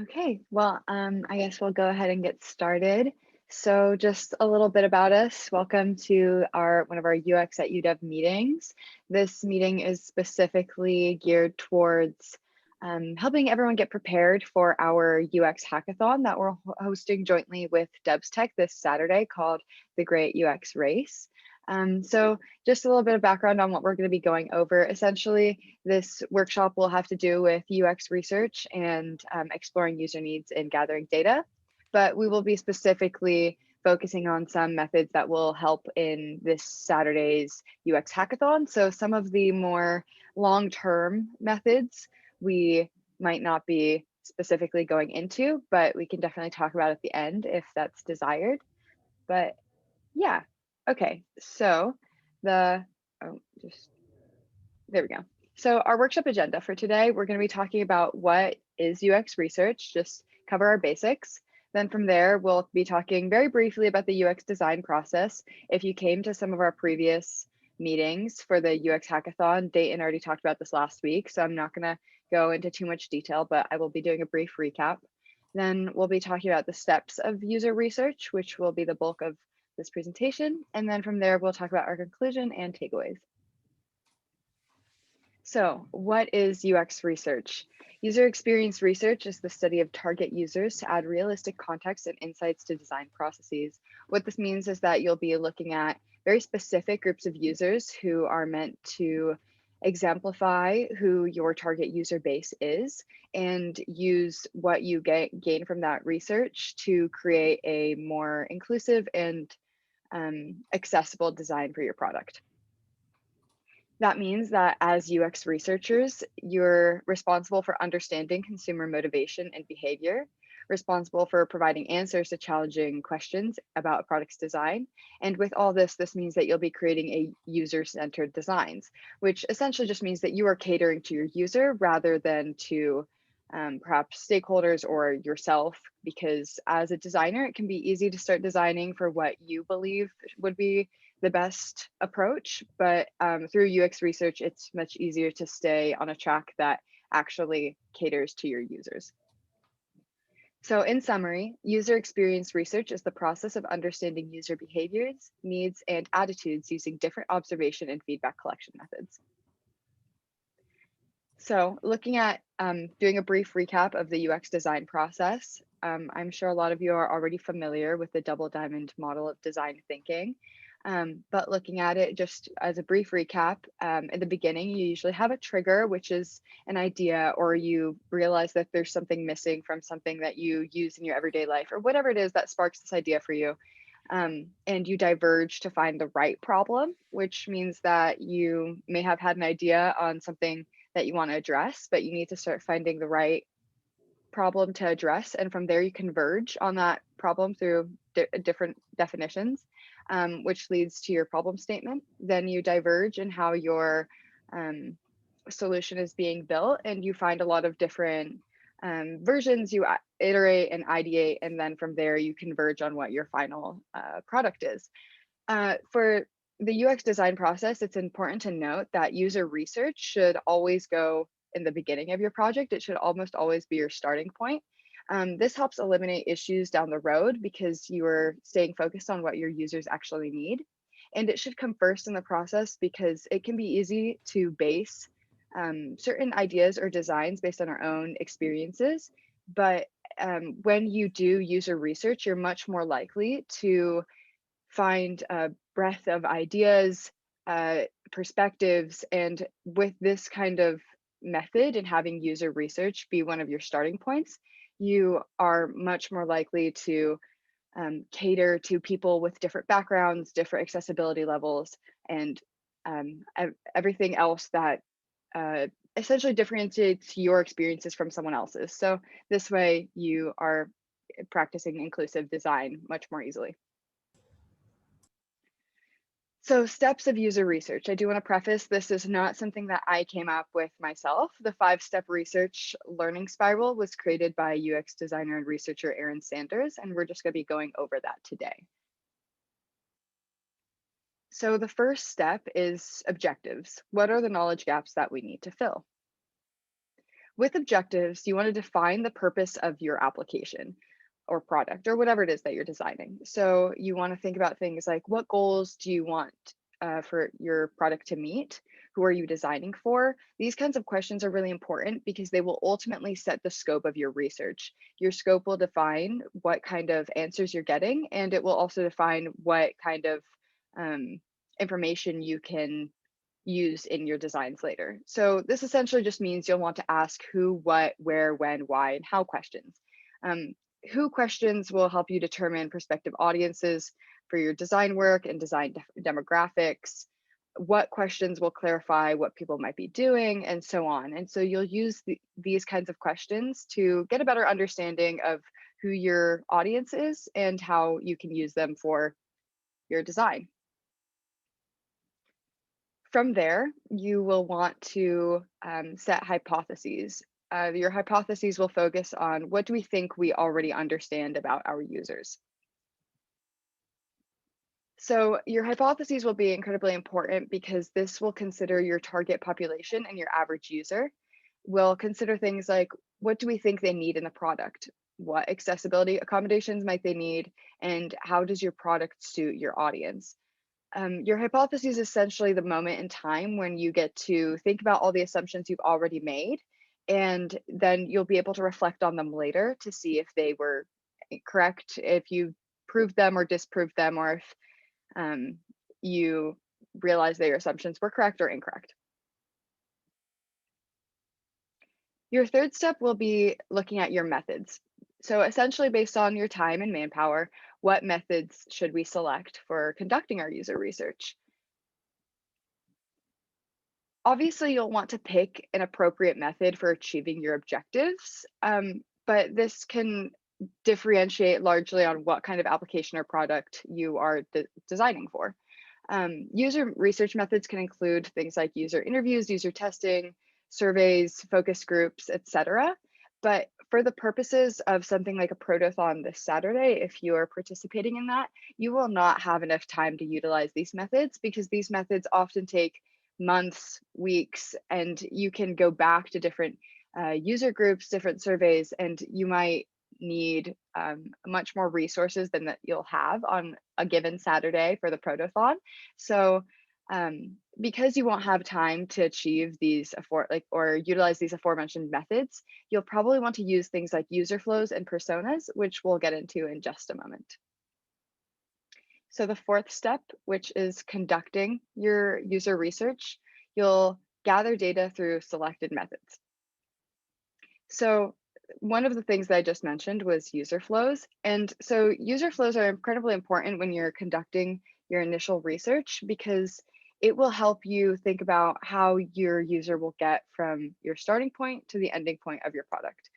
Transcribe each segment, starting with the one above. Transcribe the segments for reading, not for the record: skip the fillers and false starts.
Okay, well, I guess we'll go ahead and get started. So just a little bit about us. Welcome to our one of our UX at UW meetings. This meeting is specifically geared towards helping everyone get prepared for our UX hackathon that we're hosting jointly with Debs Tech this Saturday called the Great UX Race. So just a little bit of background on what we're going to be going over. Essentially, this workshop will have to do with UX research and exploring user needs and gathering data, but we will be specifically focusing on some methods that will help in this Saturday's UX hackathon. So some of the more long-term methods we might not be specifically going into, but we can definitely talk about at the end if that's desired. But yeah, okay, so the, oh, just there we go. So our workshop agenda for today, we're going to be talking about what is UX research, just cover our basics. Then from there, we'll be talking very briefly about the UX design process. If you came to some of our previous meetings for the UX hackathon, Dayton already talked about this last week, so I'm not going to go into too much detail, but I will be doing a brief recap. Then we'll be talking about the steps of user research, which will be the bulk of this presentation. And then from there, we'll talk about our conclusion and takeaways. So, what is UX research? User experience research is the study of target users to add realistic context and insights to design processes. What this means is that you'll be looking at very specific groups of users who are meant to exemplify who your target user base is and use what you gain from that research to create a more inclusive and accessible design for your product. That means that as UX researchers, you're responsible for understanding consumer motivation and behavior, responsible for providing answers to challenging questions about a product's design. And with all this, this means that you'll be creating a user-centered designs, which essentially just means that you are catering to your user rather than to perhaps stakeholders or yourself, because as a designer, it can be easy to start designing for what you believe would be the best approach, but through UX research, it's much easier to stay on a track that actually caters to your users. So in summary, user experience research is the process of understanding user behaviors, needs, and attitudes using different observation and feedback collection methods. So looking at doing a brief recap of the UX design process, I'm sure a lot of you are already familiar with the double diamond model of design thinking. But looking at it just as a brief recap, in the beginning, you usually have a trigger, which is an idea, or you realize that there's something missing from something that you use in your everyday life, or whatever it is that sparks this idea for you. And you diverge to find the right problem, which means that you may have had an idea on something that you want to address, but you need to start finding the right problem to address. And from there, you converge on that problem through different definitions, which leads to your problem statement. Then you diverge in how your solution is being built, and you find a lot of different versions. You iterate and ideate, and then from there, you converge on what your final product is. For the UX design process, it's important to note that user research should always go in the beginning of your project. It should almost always be your starting point. This helps eliminate issues down the road because you are staying focused on what your users actually need. And it should come first in the process because it can be easy to base certain ideas or designs based on our own experiences. But when you do user research, you're much more likely to find a breadth of ideas, perspectives, and with this kind of method and having user research be one of your starting points, you are much more likely to cater to people with different backgrounds, different accessibility levels, and everything else that essentially differentiates your experiences from someone else's. So this way you are practicing inclusive design much more easily. So steps of user research. I do want to preface, this is not something that I came up with myself. The 5-step research learning spiral was created by UX designer and researcher Erin Sanders, and we're just going to be going over that today. So the first step is objectives. What are the knowledge gaps that we need to fill? With objectives, you want to define the purpose of your application or product or whatever it is that you're designing. So you want to think about things like, what goals do you want for your product to meet? Who are you designing for? These kinds of questions are really important because they will ultimately set the scope of your research. Your scope will define what kind of answers you're getting, and it will also define what kind of um, information you can use in your designs later. So this essentially just means you'll want to ask who, what, where, when, why, and how questions. Um, who questions will help you determine prospective audiences for your design work and design demographics. What questions will clarify what people might be doing, and so on. And so you'll use these kinds of questions to get a better understanding of who your audience is and how you can use them for your design. From there, you will want to set hypotheses. Your hypotheses will focus on what do we think we already understand about our users. So your hypotheses will be incredibly important because this will consider your target population and your average user. We'll consider things like, what do we think they need in the product? What accessibility accommodations might they need? And how does your product suit your audience? Your hypothesis is essentially the moment in time when you get to think about all the assumptions you've already made, and then you'll be able to reflect on them later to see if they were correct, if you proved them or disproved them, or if um, you realize that your assumptions were correct or incorrect. Your third step will be looking at your methods. So essentially, based on your time and manpower, what methods should we select for conducting our user research? Obviously, you'll want to pick an appropriate method for achieving your objectives, but this can differentiate largely on what kind of application or product you are designing for. User research methods can include things like user interviews, user testing, surveys, focus groups, etc. But for the purposes of something like a protothon this Saturday, if you are participating in that, you will not have enough time to utilize these methods because these methods often take months, weeks, and you can go back to different user groups, different surveys, and you might need much more resources than that you'll have on a given Saturday for the protothon. So because you won't have time to achieve these or utilize these aforementioned methods, you'll probably want to use things like user flows and personas, which we'll get into in just a moment. So the fourth step, which is conducting your user research, you'll gather data through selected methods. So one of the things that I just mentioned was user flows. And so user flows are incredibly important when you're conducting your initial research because it will help you think about how your user will get from your starting point to the ending point of your product.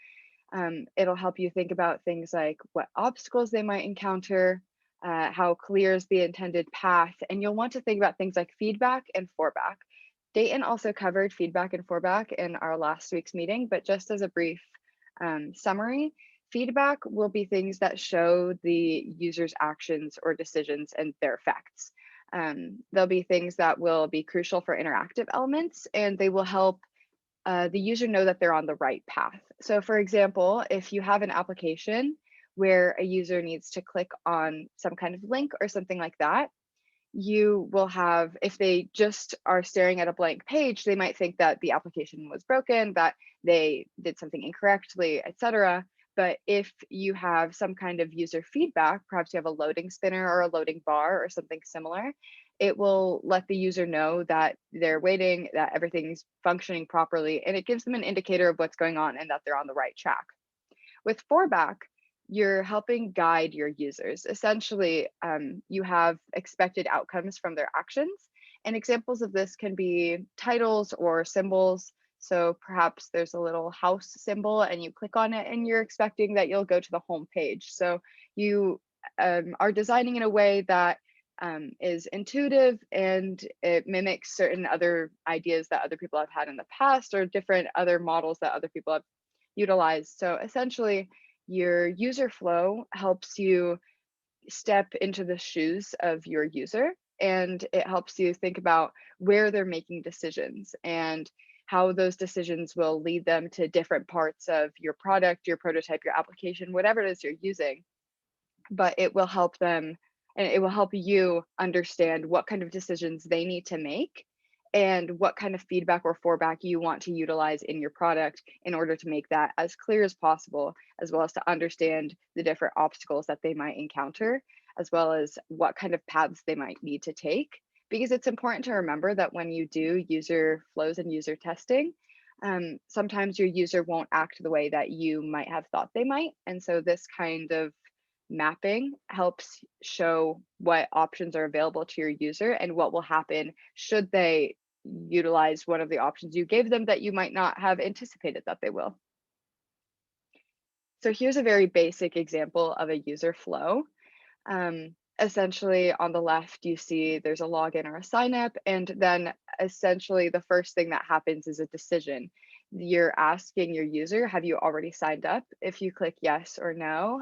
It'll help you think about things like what obstacles they might encounter, how clear is the intended path, and you'll want to think about things like feedback and forback. Dayton also covered feedback and forback in our last week's meeting, but just as a brief summary, feedback will be things that show the user's actions or decisions and their effects. There'll be things that will be crucial for interactive elements, and they will help the user know that they're on the right path. So for example, if you have an application where a user needs to click on some kind of link or something like that, you will have, if they just are staring at a blank page, they might think that the application was broken, that they did something incorrectly, etc. But if you have some kind of user feedback, perhaps you have a loading spinner or a loading bar or something similar, it will let the user know that they're waiting, that everything's functioning properly, and it gives them an indicator of what's going on and that they're on the right track. With forback, you're helping guide your users. Essentially, you have expected outcomes from their actions. And examples of this can be titles or symbols. So perhaps there's a little house symbol and you click on it and you're expecting that you'll go to the home page. So you are designing in a way that is intuitive and it mimics certain other ideas that other people have had in the past or different other models that other people have utilized. So essentially, your user flow helps you step into the shoes of your user and it helps you think about where they're making decisions and how those decisions will lead them to different parts of your product, your prototype, your application, whatever it is you're using. But it will help them, and it will help you understand what kind of decisions they need to make and what kind of feedback or fallback you want to utilize in your product in order to make that as clear as possible, as well as to understand the different obstacles that they might encounter, as well as what kind of paths they might need to take. Because it's important to remember that when you do user flows and user testing, sometimes your user won't act the way that you might have thought they might. And so this kind of mapping helps show what options are available to your user and what will happen should they utilize one of the options you gave them that you might not have anticipated that they will. So here's a very basic example of a user flow. Essentially, on the left, you see there's a login or a sign up, and then essentially the first thing that happens is a decision. You're asking your user, have you already signed up? If you click yes or no,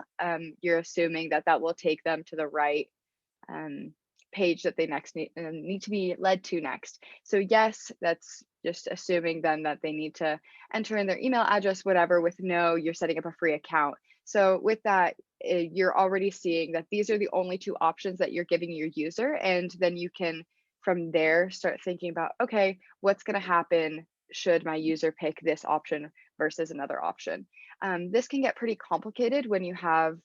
you're assuming that that will take them to the right um, page that they next need to be led to next. So yes, that's just assuming then that they need to enter in their email address, whatever. With no, you're setting up a free account. So with that, you're already seeing that these are the only two options that you're giving your user. And then you can, from there, start thinking about, okay, what's going to happen should my user pick this option versus another option. This can get pretty complicated when you have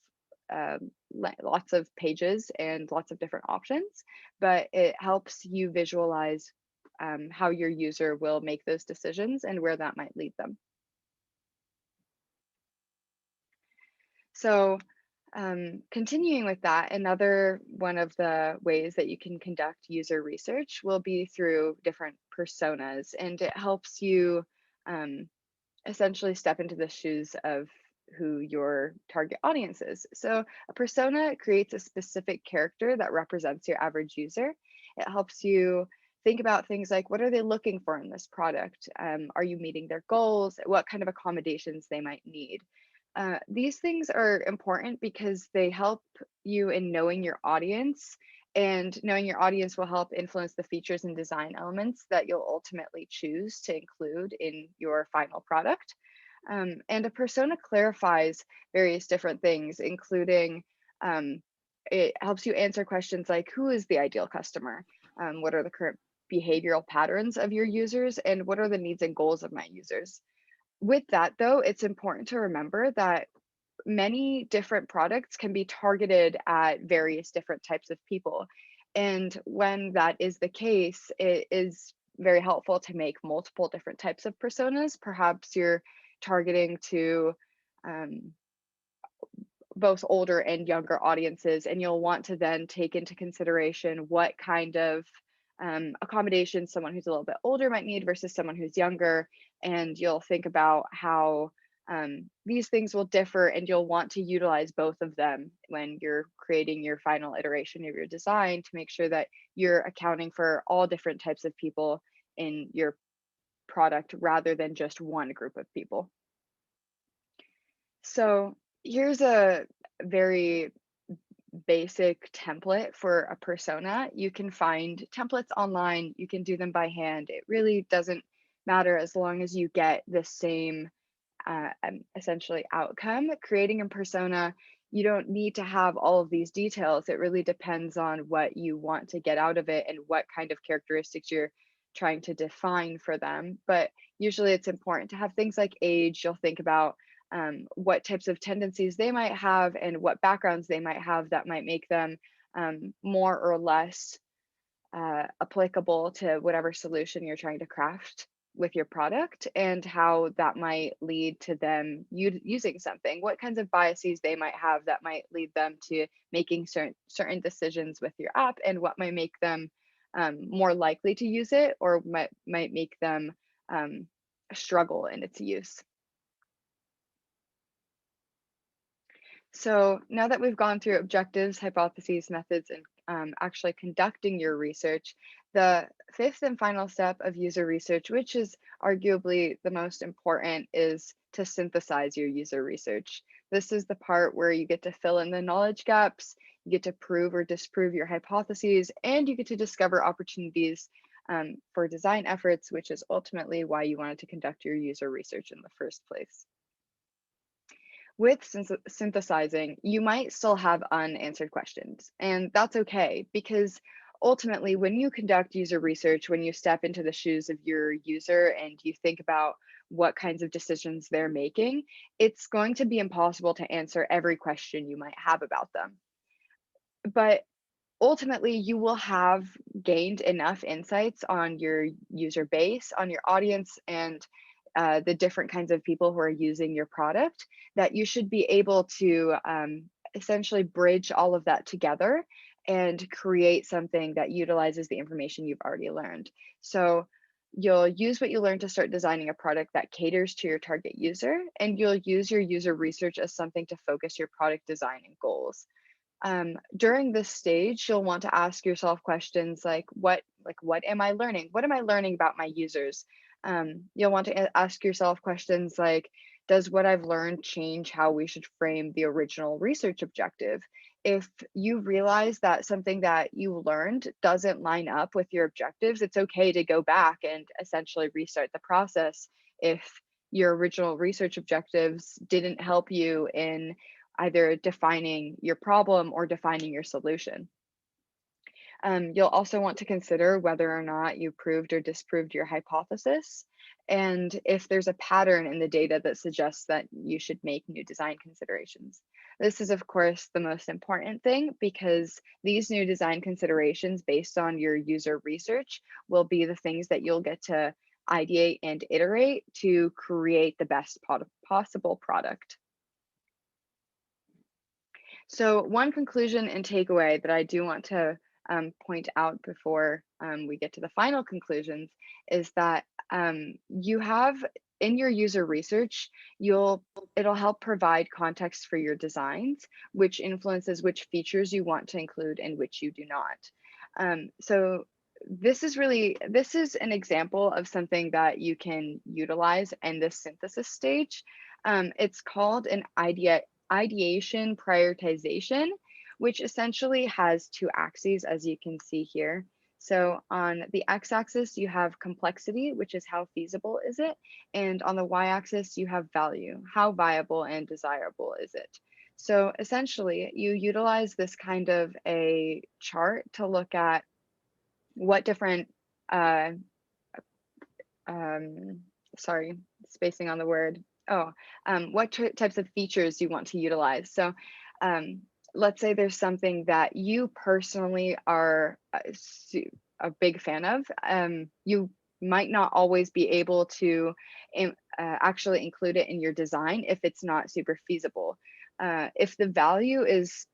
lots of pages and lots of different options, but it helps you visualize how your user will make those decisions and where that might lead them. So continuing with that, another one of the ways that you can conduct user research will be through different personas, and it helps you um, essentially step into the shoes of who your target audience is. So a persona creates a specific character that represents your average user. It helps you think about things like, what are they looking for in this product? Are you meeting their goals? What kind of accommodations they might need? These things are important because they help you in knowing your audience, and knowing your audience will help influence the features and design elements that you'll ultimately choose to include in your final product. And a persona clarifies various different things, including it helps you answer questions like, who is the ideal customer? What are the current behavioral patterns of your users? And what are the needs and goals of my users? With that, though, it's important to remember that many different products can be targeted at various different types of people. And when that is the case, it is very helpful to make multiple different types of personas. Perhaps you're targeting to um, both older and younger audiences, and you'll want to then take into consideration what kind of accommodations someone who's a little bit older might need versus someone who's younger. And you'll think about how these things will differ, and you'll want to utilize both of them when you're creating your final iteration of your design to make sure that you're accounting for all different types of people in your product rather than just one group of people. So here's a very basic template for a persona. You can find templates online, you can do them by hand. It really doesn't matter as long as you get the same essentially outcome. Creating a persona, you don't need to have all of these details. It really depends on what you want to get out of it and what kind of characteristics you're trying to define for them. But usually it's important to have things like age. You'll think about what types of tendencies they might have and what backgrounds they might have that might make them more or less applicable to whatever solution you're trying to craft with your product, and how that might lead to them using something, what kinds of biases they might have that might lead them to making certain decisions with your app, and what might make them more likely to use it, or might make them struggle in its use. So now that we've gone through objectives, hypotheses, methods, and actually conducting your research, the fifth and final step of user research, which is arguably the most important, is to synthesize your user research. This is the part where you get to fill in the knowledge gaps, you get to prove or disprove your hypotheses, and you get to discover opportunities for design efforts, which is ultimately why you wanted to conduct your user research in the first place. With synthesizing, you might still have unanswered questions, and that's okay because ultimately, when you conduct user research, when you step into the shoes of your user and you think about what kinds of decisions they're making, it's going to be impossible to answer every question you might have about them. But ultimately, you will have gained enough insights on your user base, on your audience, and the different kinds of people who are using your product that you should be able to essentially bridge all of that together and create something that utilizes the information you've already learned. So you'll use what you learned to start designing a product that caters to your target user, and you'll use your user research as something to focus your product design and goals. During this stage, you'll want to ask yourself questions like what am I learning? What am I learning about my users? You'll want to ask yourself questions like, does what I've learned change how we should frame the original research objective? If you realize that something that you learned doesn't line up with your objectives, it's okay to go back and essentially restart the process if your original research objectives didn't help you in either defining your problem or defining your solution. You'll also want to consider whether or not you proved or disproved your hypothesis, and if there's a pattern in the data that suggests that you should make new design considerations. This is, of course, the most important thing because these new design considerations based on your user research will be the things that you'll get to ideate and iterate to create the best possible product. So one conclusion and takeaway that I do want to point out before we get to the final conclusions is that you have in your user research, it'll help provide context for your designs, which influences which features you want to include and which you do not. So this is an example of something that you can utilize in this synthesis stage. It's called an ideation prioritization, which essentially has two axes, as you can see here. So on the x-axis, you have complexity, which is how feasible is it? And on the y-axis, you have value, how viable and desirable is it? So essentially, you utilize this kind of a chart to look at what different, uh, sorry, spacing on the word. What types of features you want to utilize. So let's say there's something that you personally are a big fan of. You might not always be able to actually include it in your design if it's not super feasible. If the value is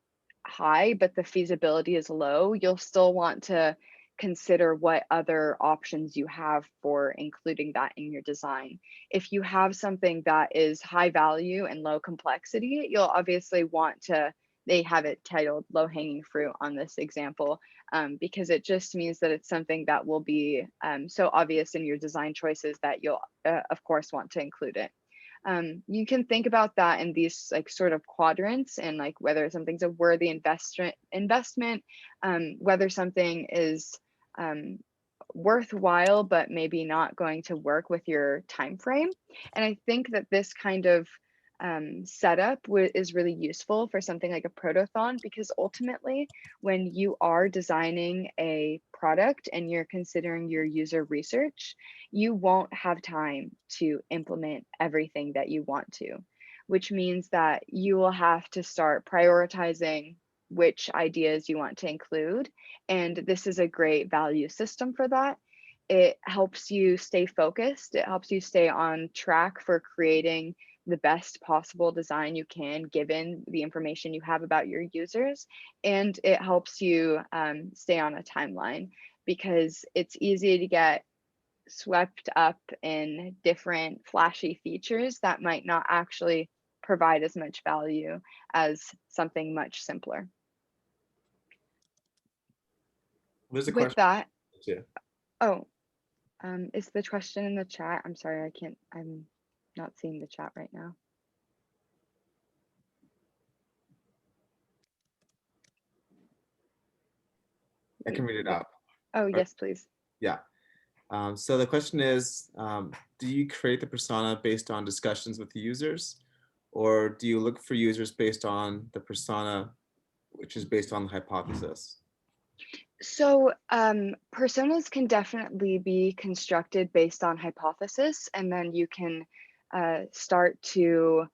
high, but the feasibility is low, you'll still want to consider what other options you have for including that in your design. If you have something that is high value and low complexity, you'll obviously want to, they have it titled low hanging fruit on this example, because it just means that it's something that will be so obvious in your design choices that you'll, of course, want to include it. You can think about that in these like sort of quadrants and like whether something's a worthy investment, whether something is worthwhile but maybe not going to work with your time frame. And I think that this kind of setup is really useful for something like a protothon because ultimately when you are designing a product and you're considering your user research, you won't have time to implement everything that you want to, which means that you will have to start prioritizing which ideas you want to include. And this is a great value system for that. It helps you stay focused. It helps you stay on track for creating the best possible design you can given the information you have about your users. And it helps you stay on a timeline because it's easy to get swept up in different flashy features that might not actually provide as much value as something much simpler. There's a With question. that, Yeah. oh, is the question in the chat? I'm sorry, I'm not seeing the chat right now. I can read it out. Oh, yes, please. Yeah. So the question is, do you create the persona based on discussions with the users, or do you look for users based on the persona, which is based on the hypothesis? So, personas can definitely be constructed based on hypothesis, and then you can start to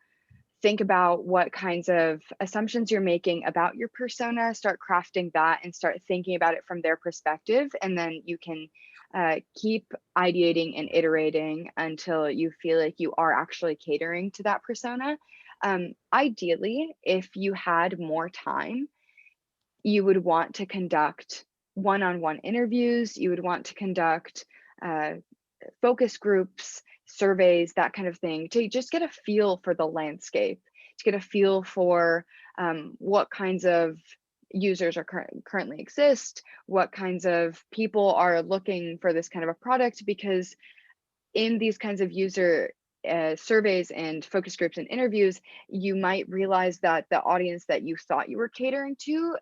think about what kinds of assumptions you're making about your persona, start crafting that, and start thinking about it from their perspective. And then you can keep ideating and iterating until you feel like you are actually catering to that persona. Ideally, if you had more time, you would want to conduct one-on-one interviews, you would want to conduct uh, focus groups, surveys, that kind of thing, to just get a feel for the landscape, to get a feel for what kinds of users are currently exist, what kinds of people are looking for this kind of a product, because in these kinds of user surveys and focus groups and interviews, you might realize that the audience that you thought you were catering to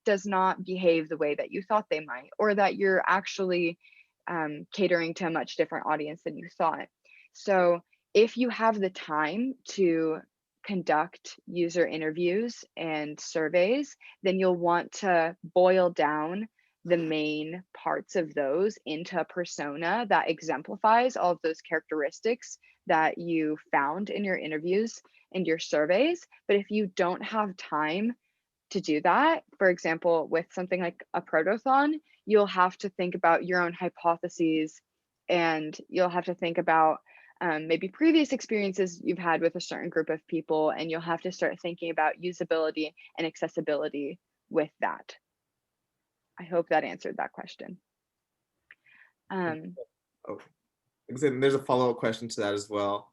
does not behave the way that you thought they might, or that you're actually catering to a much different audience than you thought. So if you have the time to conduct user interviews and surveys, then you'll want to boil down the main parts of those into a persona that exemplifies all of those characteristics that you found in your interviews and your surveys. But if you don't have time to do that, for example, with something like a protothon, you'll have to think about your own hypotheses, and you'll have to think about maybe previous experiences you've had with a certain group of people, and you'll have to start thinking about usability and accessibility with that. I hope that answered that question. Um, Oh, like I said, there's a follow-up question to that as well.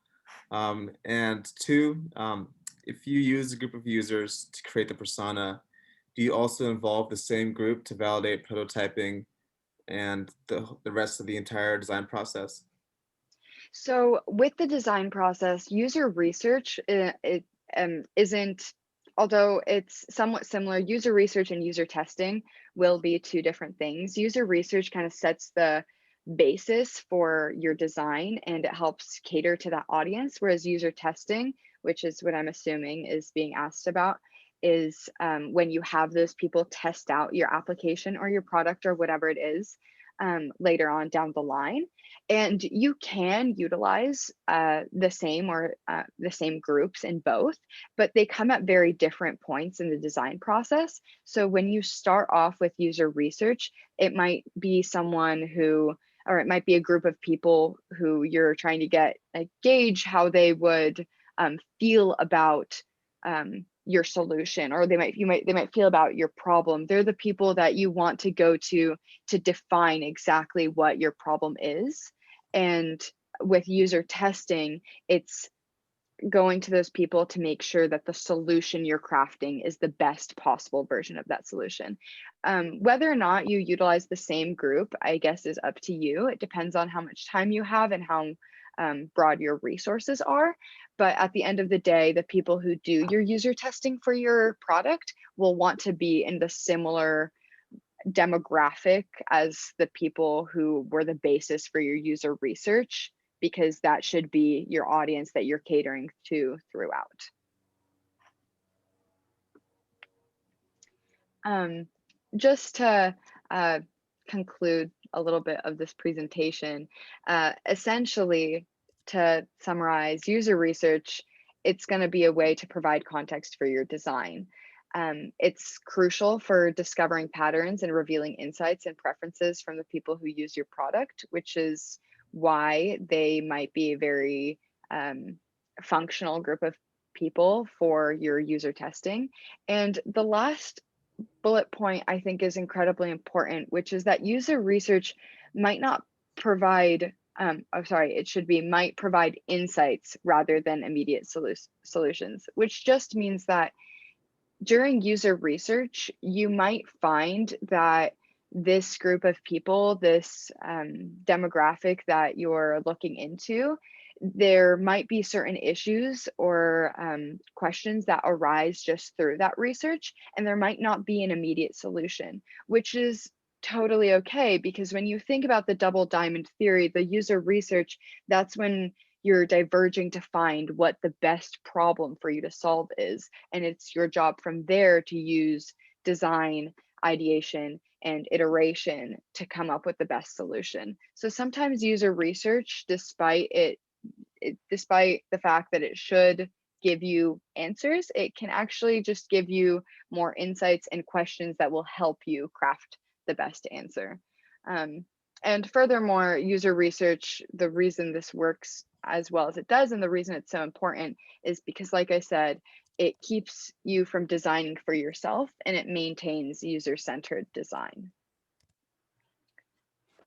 And two, if you use a group of users to create the persona, do you also involve the same group to validate prototyping and the rest of the entire design process? so with the design process, user research, it isn't, although it's somewhat similar, user research and user testing will be two different things. User research kind of sets the basis for your design and it helps cater to that audience, whereas user testing, which is what I'm assuming is being asked about, is when you have those people test out your application or your product or whatever it is later on down the line. And you can utilize the same or the same groups in both, but they come at very different points in the design process. So when you start off with user research, it might be someone who, or it might be a group of people who you're trying to get a gauge how they would feel about your solution, or they might feel about your problem. They're the people that you want to go to define exactly what your problem is. And with user testing, it's going to those people to make sure that the solution you're crafting is the best possible version of that solution. Whether or not you utilize the same group, I guess, is up to you. It depends on how much time you have and how broad your resources are. But at the end of the day, the people who do your user testing for your product will want to be in the similar demographic as the people who were the basis for your user research, because that should be your audience that you're catering to throughout. Um, just to conclude a little bit of this presentation, essentially, to summarize, user research, it's going to be a way to provide context for your design. It's crucial for discovering patterns and revealing insights and preferences from the people who use your product, which is why they might be a very functional group of people for your user testing. And the last bullet point I think is incredibly important, which is that user research might not provide, it should be might provide insights rather than immediate solutions, which just means that during user research, you might find that this group of people, this demographic that you're looking into, there might be certain issues or questions that arise just through that research, and there might not be an immediate solution, which is totally okay, because when you think about the double diamond theory, the user research, that's when you're diverging to find what the best problem for you to solve is. And it's your job from there to use design, ideation, and iteration to come up with the best solution. So sometimes user research, despite the fact that it should give you answers, it can actually just give you more insights and questions that will help you craft the best answer. Um, and furthermore, user research, the reason this works as well as it does and the reason it's so important is because, like I said, it keeps you from designing for yourself and it maintains user-centered design.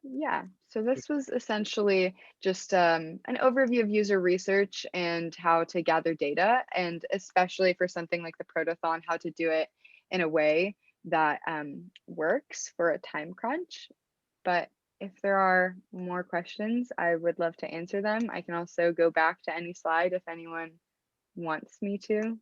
Yeah, so this was essentially just an overview of user research and how to gather data, and especially for something like the Protothon, how to do it in a way that works for a time crunch. But if there are more questions, I would love to answer them. I can also go back to any slide if anyone wants me to.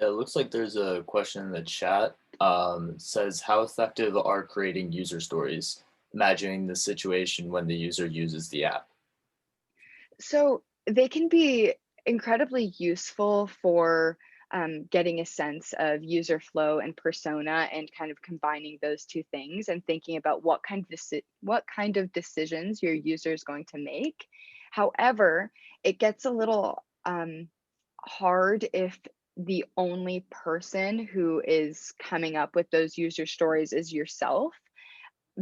Yeah, it looks like there's a question in the chat. It says, how effective are creating user stories? Imagining the situation when the user uses the app. So they can be incredibly useful for getting a sense of user flow and persona and kind of combining those two things and thinking about what kind of decisions your user is going to make. However, it gets a little hard if the only person who is coming up with those user stories is yourself,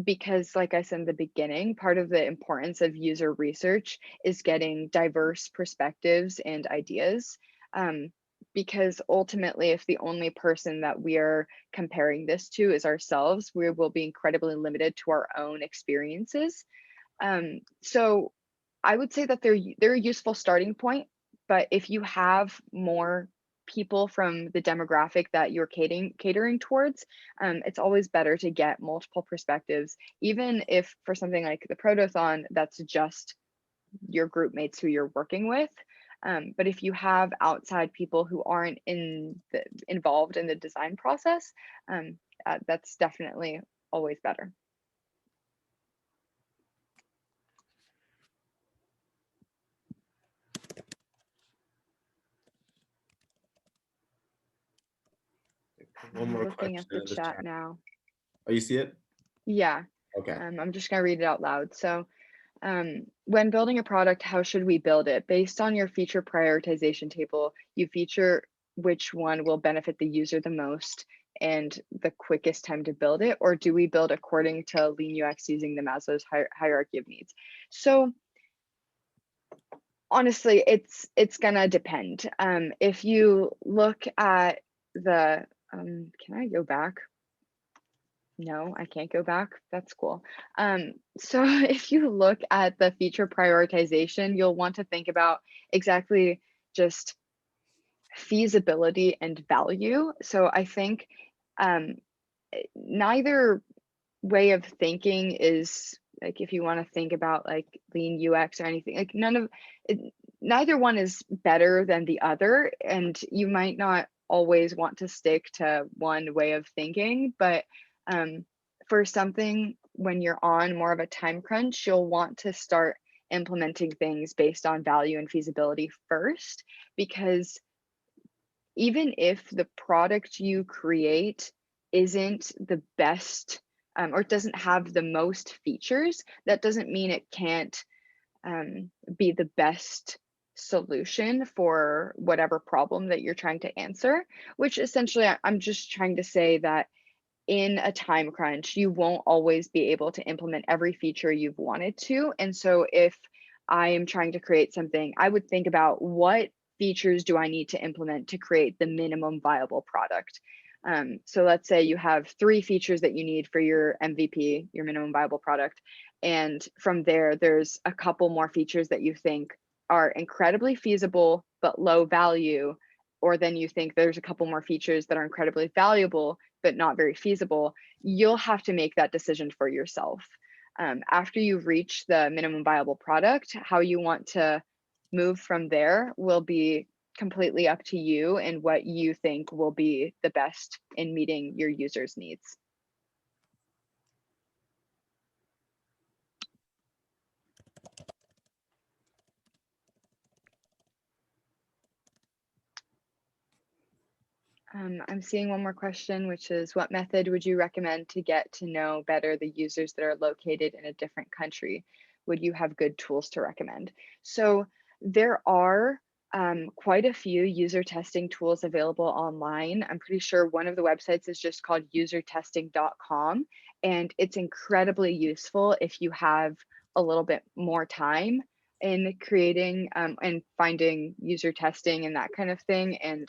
because like I said in the beginning, part of the importance of user research is getting diverse perspectives and ideas. Um, because ultimately, if the only person that we are comparing this to is ourselves, we will be incredibly limited to our own experiences. So I would say that they're a useful starting point, but if you have more people from the demographic that you're catering towards, it's always better to get multiple perspectives, even if for something like the Protothon, that's just your group mates who you're working with. But if you have outside people who aren't involved in the design process, that's definitely always better. One I'm more looking at question the in the chat chat. now. Oh, you see it? Yeah, Okay. I'm just going to read it out loud. So, when building a product, how should we build it? Based on your feature prioritization table, you feature which one will benefit the user the most and the quickest time to build it, or do we build according to Lean UX using the Maslow's hierarchy of needs? So honestly, it's gonna depend. If you look at the, can I go back? No, I can't go back. That's cool. So if you look at the feature prioritization, you'll want to think about exactly just feasibility and value. So I think um, neither way of thinking is like, if you want to think about like lean UX or anything, like neither one is better than the other, and you might not always want to stick to one way of thinking, but um, for something when you're on more of a time crunch, you'll want to start implementing things based on value and feasibility first, because even if the product you create isn't the best, or it doesn't have the most features, that doesn't mean it can't be the best solution for whatever problem that you're trying to answer. Which essentially, I'm just trying to say that in a time crunch, you won't always be able to implement every feature you've wanted to. And so if I am trying to create something, I would think about what features do I need to implement to create the minimum viable product. So let's say you have 3 features that you need for your MVP, your minimum viable product. And from there, there's a couple more features that you think are incredibly feasible but low value. Or then you think there's a couple more features that are incredibly valuable but not very feasible. You'll have to make that decision for yourself. After you reach the minimum viable product, how you want to move from there will be completely up to you and what you think will be the best in meeting your users' needs. I'm seeing one more question, which is what method would you recommend to get to know better the users that are located in a different country? Would you have good tools to recommend? So there are quite a few user testing tools available online. I'm pretty sure one of the websites is just called usertesting.com, and it's incredibly useful if you have a little bit more time in creating and finding user testing and that kind of thing. And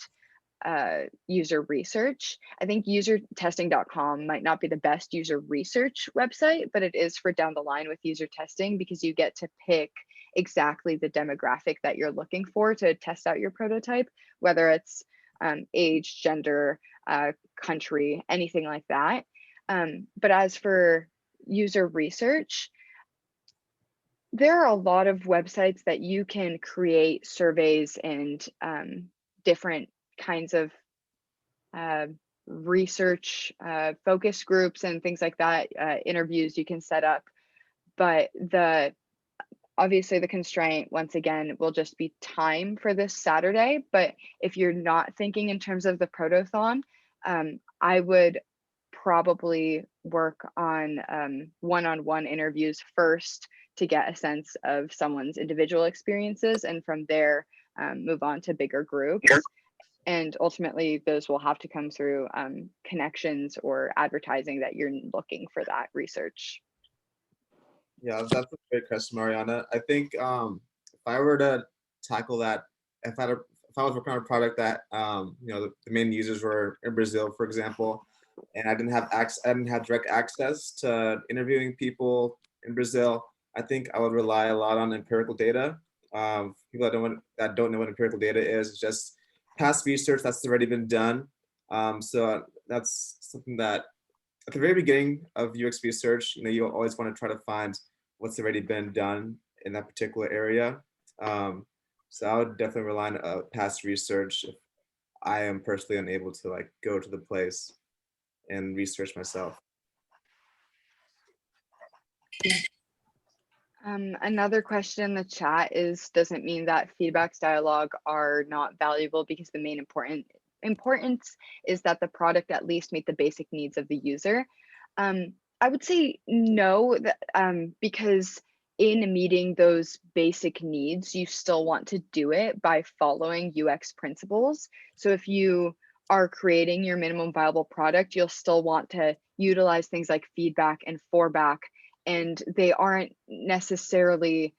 user research. I think usertesting.com might not be the best user research website, but it is for down the line with user testing because you get to pick exactly the demographic that you're looking for to test out your prototype, whether it's age, gender, country, anything like that. But as for user research, there are a lot of websites that you can create surveys and different kinds of uh, research focus groups and things like that, interviews you can set up. But obviously the constraint once again will just be time for this Saturday. But if you're not thinking in terms of the protothon, I would probably work on one-on-one interviews first to get a sense of someone's individual experiences, and from there move on to bigger groups. And ultimately, those will have to come through connections or advertising that you're looking for that research. Yeah, that's a great question, Mariana. I think if I were to tackle that, if I was working on a product that the main users were in Brazil, for example, and I didn't have direct access to interviewing people in Brazil, I think I would rely a lot on empirical data. People that don't know what empirical data is, it's just past research that's already been done. So that's something that at the very beginning of UX research, you always want to try to find what's already been done in that particular area. So I would definitely rely on past research if I am personally unable to like go to the place and research myself. Another question in the chat is, doesn't mean that feedbacks dialogue are not valuable because the main importance is that the product at least meet the basic needs of the user. I would say no, because in meeting those basic needs, you still want to do it by following UX principles. So if you are creating your minimum viable product, you'll still want to utilize things like feedback and forback, and they aren't necessarily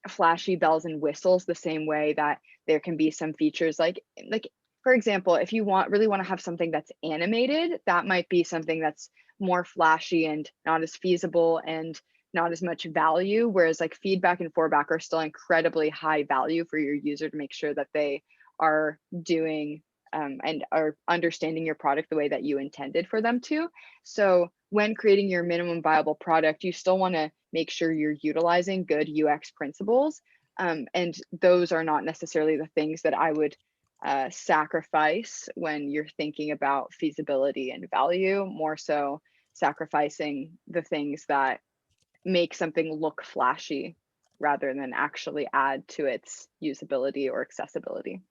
flashy bells and whistles the same way that there can be some features like for example, if you really want to have something that's animated, that might be something that's more flashy and not as feasible and not as much value, whereas like feedback and forback are still incredibly high value for your user to make sure that they are doing and are understanding your product the way that you intended for them to. So when creating your minimum viable product, you still want to make sure you're utilizing good UX principles. And those are not necessarily the things that I would sacrifice when you're thinking about feasibility and value, more so sacrificing the things that make something look flashy rather than actually add to its usability or accessibility.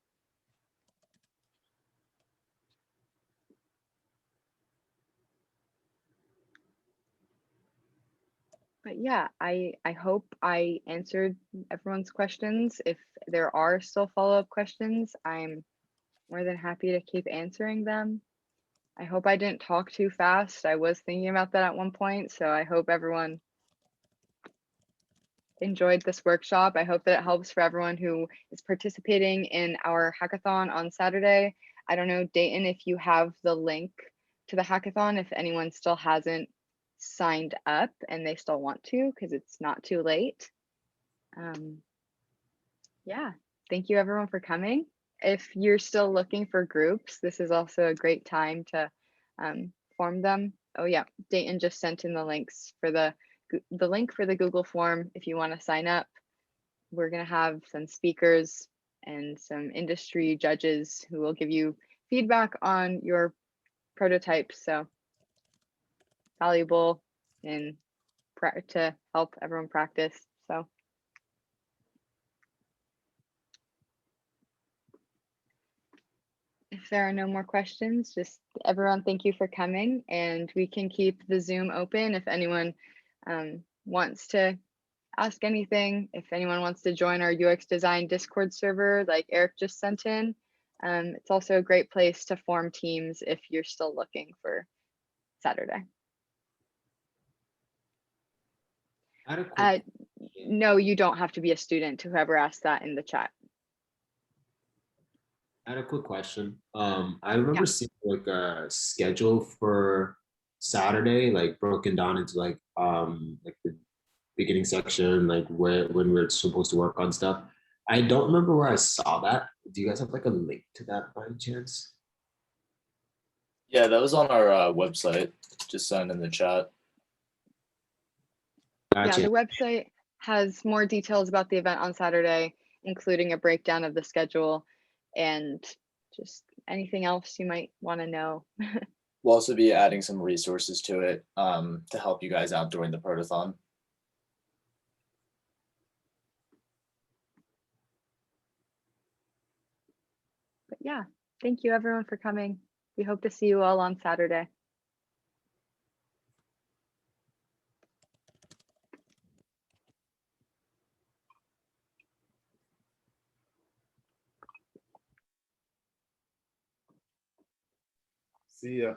But yeah, I hope I answered everyone's questions. If there are still follow-up questions, I'm more than happy to keep answering them. I hope I didn't talk too fast. I was thinking about that at one point, so I hope everyone enjoyed this workshop. I hope that it helps for everyone who is participating in our hackathon on Saturday. I don't know, Dayton, if you have the link to the hackathon, if anyone still hasn't signed up and they still want to, because it's not too late. Yeah, thank you everyone for coming. If you're still looking for groups, this is also a great time to form them. Oh yeah, Dayton just sent in the links for the link for the Google form if you want to sign up. We're going to have some speakers and some industry judges who will give you feedback on your prototypes. So valuable and to help everyone practice. So if if there are no more questions, just everyone, thank you for coming, and we can keep the Zoom open if anyone wants to ask anything. If anyone wants to join our UX design Discord server, like Eric just sent in, it's also a great place to form teams if you're still looking for Saturday. No, you don't have to be a student, whoever asked that in the chat. I had a quick question. I remember seeing like a schedule for Saturday, like broken down into like the beginning section, like when we're supposed to work on stuff. I don't remember where I saw that. Do you guys have like a link to that by any chance? Yeah, that was on our website. Just sent in the chat. Gotcha. Yeah, the website has more details about the event on Saturday, including a breakdown of the schedule and just anything else you might want to know. We'll also be adding some resources to it to help you guys out during the protothon. But yeah, thank you everyone for coming. We hope to see you all on Saturday. See ya.